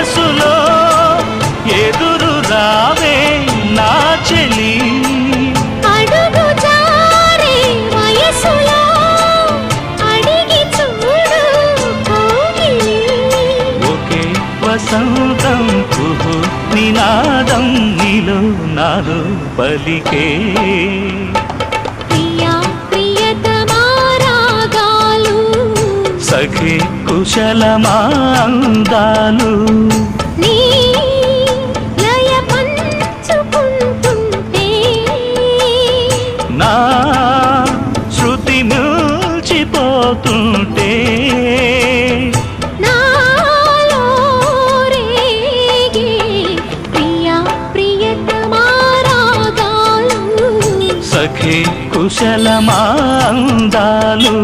వయసులో ఎదురు రావే నా చెలి అడుగు జారే వయసులో అడిగి చూడు కోగిలి ఒకే వసంతం కుహు నినాదం నీలో నాలో పలికే ప్రియా ప్రియతమా రాగాలు సఖి కుశలమా అందాలు నీ లయ పంచుకుంటుంటే నా శృతి మిల్చిపోతుంటే నాలో రేగే ప్రియా ప్రియతమా రాగాలు సఖి కుశలమా అందాలు